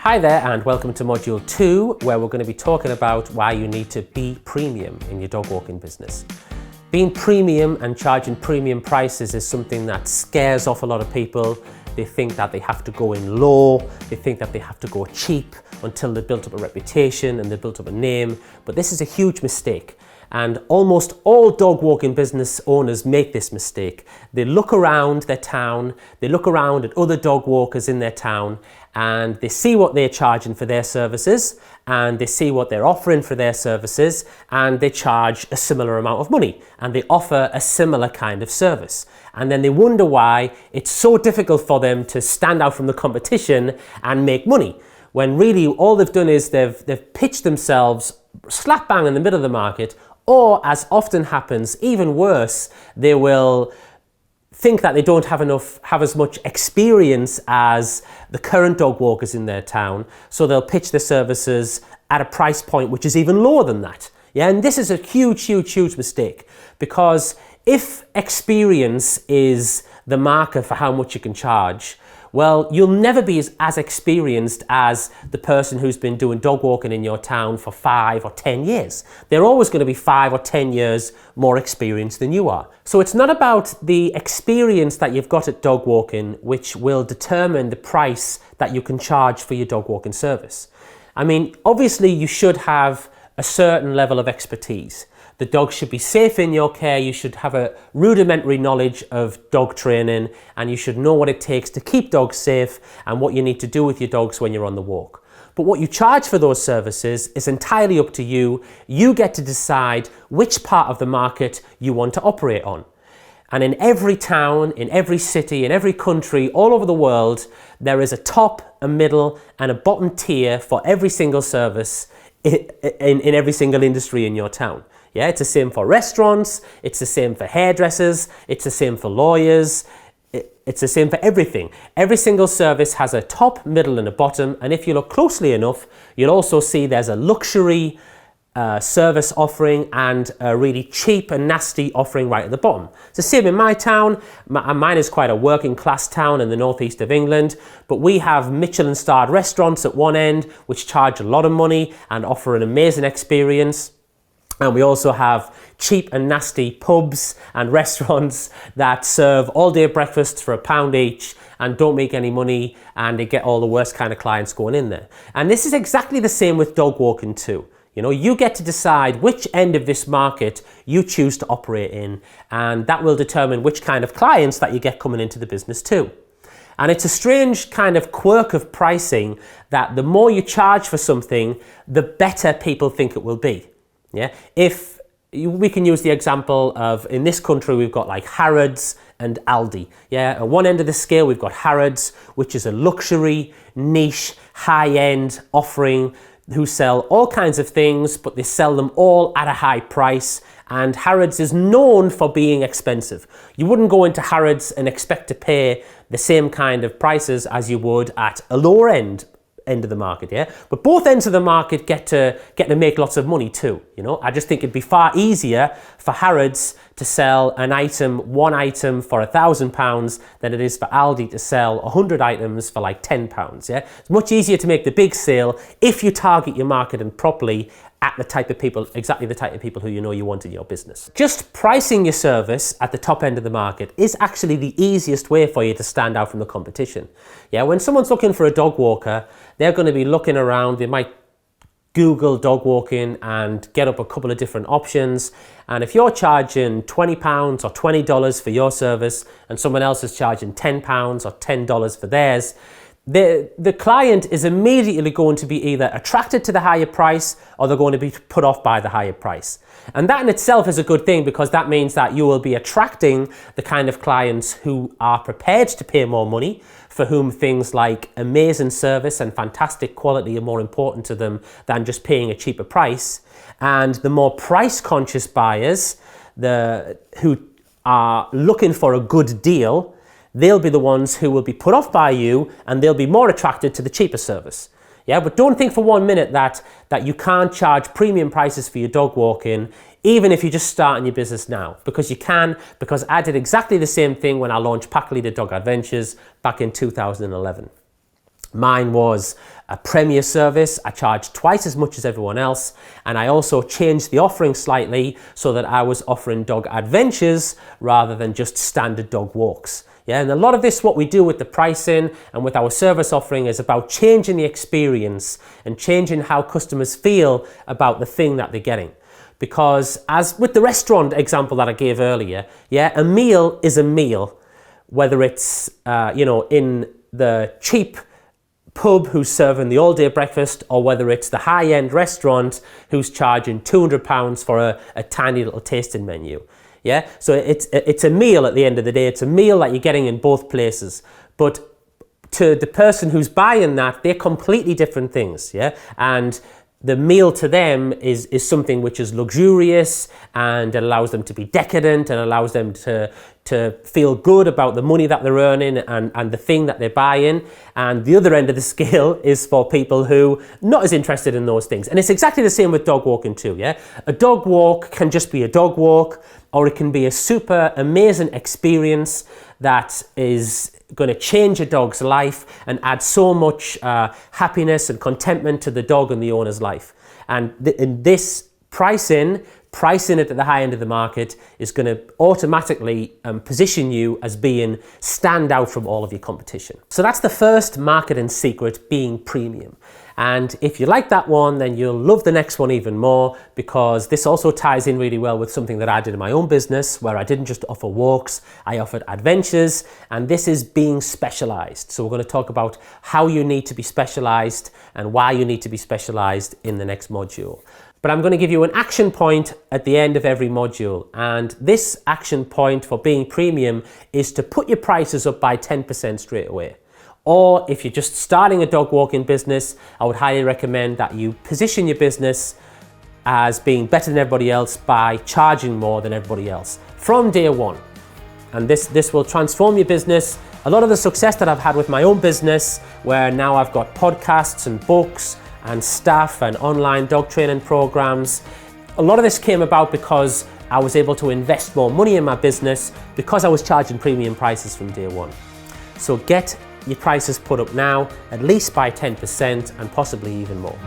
Hi there and welcome to Module 2, where we're going to be talking about why you need to be premium in your dog walking business. Being premium and charging premium prices is something that scares off a lot of people. They think that they have to go in low, they think that they have to go cheap until they've built up a reputation and they've built up a name, but this is a huge mistake. And almost all dog walking business owners make this mistake. They look around their town, they look around at other dog walkers in their town, and they see what they're charging for their services, and they see what they're offering for their services, and they charge a similar amount of money, and they offer a similar kind of service. And then they wonder why it's so difficult for them to stand out from the competition and make money, when really all they've done is they've pitched themselves slap bang in the middle of the market. Or, as often happens, even worse, they will think that they don't have as much experience as the current dog walkers in their town, so they'll pitch their services at a price point which is even lower than that. Yeah, and this is a huge mistake, because if experience is the marker for how much you can charge, well, you'll never be as experienced as the person who's been doing dog walking in your town for 5 or 10 years. They're always going to be 5 or 10 years more experienced than you are. So it's not about the experience that you've got at dog walking which will determine the price that you can charge for your dog walking service. I mean, obviously you should have a certain level of expertise. The dog should be safe in your care, you should have a rudimentary knowledge of dog training, and you should know what it takes to keep dogs safe and what you need to do with your dogs when you're on the walk. But what you charge for those services is entirely up to you. You get to decide which part of the market you want to operate on. And in every town, in every city, in every country, all over the world, there is a top, a middle, and a bottom tier for every single service in every single industry in your town. Yeah, it's the same for restaurants, it's the same for hairdressers, it's the same for lawyers, it's the same for everything. Every single service has a top, middle and a bottom, and if you look closely enough, you'll also see there's a luxury service offering and a really cheap and nasty offering right at the bottom. It's the same in my town. Mine is quite a working class town in the northeast of England, but we have Michelin starred restaurants at one end which charge a lot of money and offer an amazing experience. And we also have cheap and nasty pubs and restaurants that serve all-day breakfasts for £1 each and don't make any money, and they get all the worst kind of clients going in there. And this is exactly the same with dog walking too. You know, you get to decide which end of this market you choose to operate in, and that will determine which kind of clients that you get coming into the business too. And it's a strange kind of quirk of pricing that the more you charge for something, the better people think it will be. Yeah, if we can use the example of, in this country, we've got like Harrods and Aldi. Yeah, at one end of the scale, we've got Harrods, which is a luxury, niche, high-end offering who sell all kinds of things, but they sell them all at a high price. And Harrods is known for being expensive. You wouldn't go into Harrods and expect to pay the same kind of prices as you would at a lower end of the market, yeah? But both ends of the market get to make lots of money too, you know? I just think it'd be far easier for Harrods to sell one item for £1,000 than it is for Aldi to sell 100 items for like £10, yeah? It's much easier to make the big sale if you target your marketing properly at the type of people, exactly the type of people who you know you want in your business. Just pricing your service at the top end of the market is actually the easiest way for you to stand out from the competition. Yeah, when someone's looking for a dog walker, they're going to be looking around, they might Google dog walking and get up a couple of different options. And if you're charging £20 or $20 for your service and someone else is charging £10 or $10 for theirs, the client is immediately going to be either attracted to the higher price or they're going to be put off by the higher price. And that in itself is a good thing, because that means that you will be attracting the kind of clients who are prepared to pay more money, for whom things like amazing service and fantastic quality are more important to them than just paying a cheaper price. And the more price conscious buyers, who are looking for a good deal, they'll be the ones who will be put off by you and they'll be more attracted to the cheaper service. Yeah, but don't think for 1 minute that you can't charge premium prices for your dog walking, even if you're just starting your business now. Because you can, because I did exactly the same thing when I launched Pack Leader Dog Adventures back in 2011. Mine was a Premier service. I charged twice as much as everyone else, and I also changed the offering slightly so that I was offering dog adventures rather than just standard dog walks. Yeah, and a lot of this, what we do with the pricing and with our service offering, is about changing the experience and changing how customers feel about the thing that they're getting. Because as with the restaurant example that I gave earlier, yeah, a meal is a meal, whether it's in the cheap pub who's serving the all-day breakfast, or whether it's the high-end restaurant who's charging £200 for a tiny little tasting menu. Yeah, so it's a meal at the end of the day. It's a meal that you're getting in both places. But to the person who's buying that, they're completely different things. Yeah, and the meal to them is something which is luxurious, and it allows them to be decadent, and allows them to feel good about the money that they're earning and the thing that they're buying. And the other end of the scale is for people who are not as interested in those things. And it's exactly the same with dog walking too, yeah? A dog walk can just be a dog walk, or it can be a super amazing experience that is going to change a dog's life and add so much happiness and contentment to the dog and the owner's life. And in this pricing it at the high end of the market is going to automatically position you as being stand out from all of your competition. So that's the first marketing secret, being premium. And if you like that one, then you'll love the next one even more, because this also ties in really well with something that I did in my own business, where I didn't just offer walks, I offered adventures, and this is being specialized. So we're going to talk about how you need to be specialized and why you need to be specialized in the next module. But I'm going to give you an action point at the end of every module. And this action point for being premium is to put your prices up by 10% straight away. Or if you're just starting a dog walking business, I would highly recommend that you position your business as being better than everybody else by charging more than everybody else from day one. And this will transform your business. A lot of the success that I've had with my own business, where now I've got podcasts and books and staff and online dog training programs, a lot of this came about because I was able to invest more money in my business because I was charging premium prices from day one. So get your prices put up now, at least by 10% and possibly even more.